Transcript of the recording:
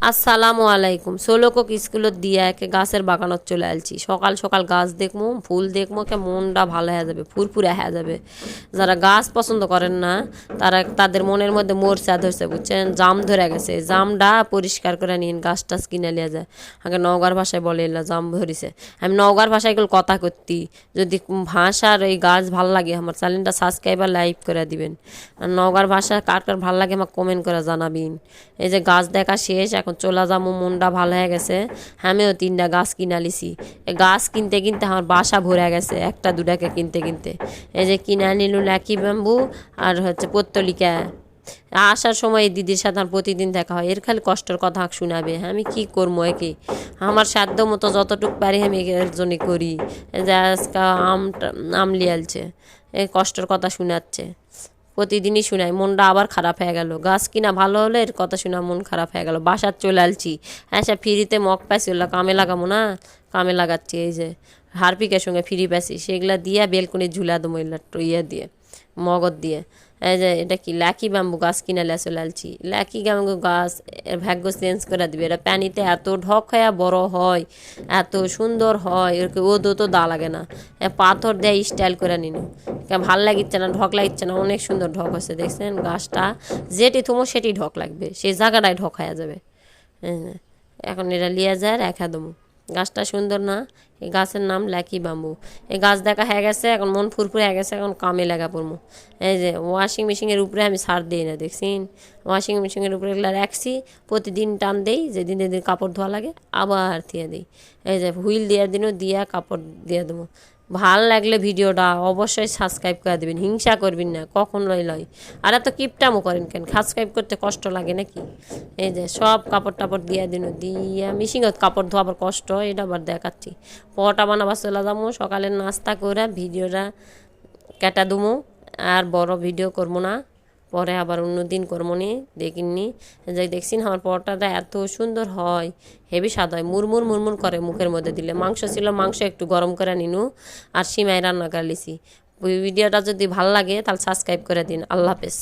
আসসালামু আলাইকুম। ষোলোকক স্কুলত দিয়া একে গাছের বাগানত চলে আলছি। সকাল সকাল গাছ দেখবো, ফুল দেখবো, কে মনটা ভালো হয়ে যাবে, ফুরফুরে হয়ে যাবে। যারা গাছ পছন্দ করেন না তাদের মনের মধ্যে মোরচা ধরছে, বুঝছেন, জাম ধরে গেছে। জামটা পরিষ্কার করে নিন, গাছ টাছ কিনে লিয়া যায়। আগে নওগাঁর ভাষায় বলে এলা জাম ধরিছে। আমি নওগাঁর ভাষায় এগুলো কথা করতি। যদি ভাষার এই গাছ ভাল লাগে আমার চ্যানেলটা সাবস্ক্রাইব আর লাইক করে দিবেন। আর নওগাঁর ভাষা কার কার ভাল লাগে আমাকে কমেন্ট করে জানাবিন। এই যে গাছ দেখা শেষ, এখন চলে যাবো, মনটা ভালো হয়ে গেছে। আমিও 3টা গাছ কিনা লিছি। এই গাছ কিনতে কিনতে আমার বাসা ভরে গেছে, একটা দুটাকে কিনতে কিনতে। এই যে কিনে নিল লাকি ব্যাম্বু আর পত্তলিকা। আসার সময় এই দিদির সাথে আমার প্রতিদিন দেখা হয়, এর খালি কষ্টের কথা শোনাবে। আমি কি করবো, একে আমার সাধ্য মতো যতটুকু পারি আমি এর জন্য করি। যে আজকে আম লিয়ালছে, এই কষ্টের কথা শোনাচ্ছে, প্রতিদিনই শোনাই। মনটা আবার খারাপ হয়ে গেল। গাছ কিনা ভালো হলে এর কথা শোনা মন খারাপ হয়ে গেল। বাসার চলে আলছি, হ্যাঁ সে ফ্রিতে মগ পাইছি, ওগুলো কামে লাগাবো না, কামে লাগাচ্ছি। এই যে হারপিকের সঙ্গে ফ্রি পাইছি, সেগুলা দিয়ে বেলকুনি ঝুলা দেবো, ইয়ে দিয়ে, মগত দিয়ে। এই যে এটা কি লাকি ব্যাম্বু গাছ কিনে চলে আলছি। লাকি ব্যাম্বু গাছ ভাগ্য চেঞ্জ করে দিবে। এটা পানিতে এত ঢক হয়ে বড় হয়, এত সুন্দর হয়, ওকে ওদো তো দা লাগে না। পাথর দেয় স্টাইল করে নিন, ভাল লাগিচ্ছে না, ঢক লাগিচ্ছে না, অনেক সুন্দর ঢক হচ্ছে। দেখছেন গাছটা যেটি থমো সেটি ঢক লাগবে, সেই জায়গাটায় ঢক হয়ে যাবে। হ্যাঁ, এখন এটা লিয়ে যায় রেখা দেবো। গাছটা সুন্দর না? এই গাছের নাম লাকি ব্যাম্বু। এই গাছ দেখা হয়ে গেছে, এখন মন ফুরফুরে হয়ে গেছে, এখন কামে লাগা পড়বো। এই যে ওয়াশিং মেশিনের উপরে আমি ছাড় দিই না, দেখছিন, ওয়াশিং মেশিনের উপরে এগুলো রাখছি। প্রতিদিন টান দেই, যেদিন যেদিন কাপড় ধোয়া লাগে আবার থিয়ে দিই। এই যে হুইল দিয়ে দিনও দিয়া কাপড় দিয়ে দেবো। ভাল লাগলে ভিডিওটা অবশ্যই সাবস্ক্রাইব করে দেবেন, হিংসা করবেন না কখন লয়। আর এত কিপটামও করেন কেন? সাবস্ক্রাইব করতে কষ্ট লাগে নাকি? এই যে সব কাপড় টাপড় দিয়ে দিন, দিয়া মিশিংত কাপড় ধোয়াবার কষ্ট, এটা আবার দেখাচ্ছি। পরোটা বানাবার চলে যাবো, সকালের নাস্তা করে ভিডিওটা কেটে দেবো। আর বড় ভিডিও করবো না, পরে আবার অন্য দিন করবো নি, দেখিনি। যে দেখছিন আমার পরোটাটা এত সুন্দর হয়, হেভি স্বাদ হয়, মুরমুর মুরমুর করে মুখের মধ্যে দিলে। মাংস ছিল, মাংস একটু গরম করে নিনু, আর সিমাই রান্না করে লিছি। ভিডিওটা যদি ভালো লাগে তাহলে সাবস্ক্রাইব করে দিন। আল্লাহ হাফেজ।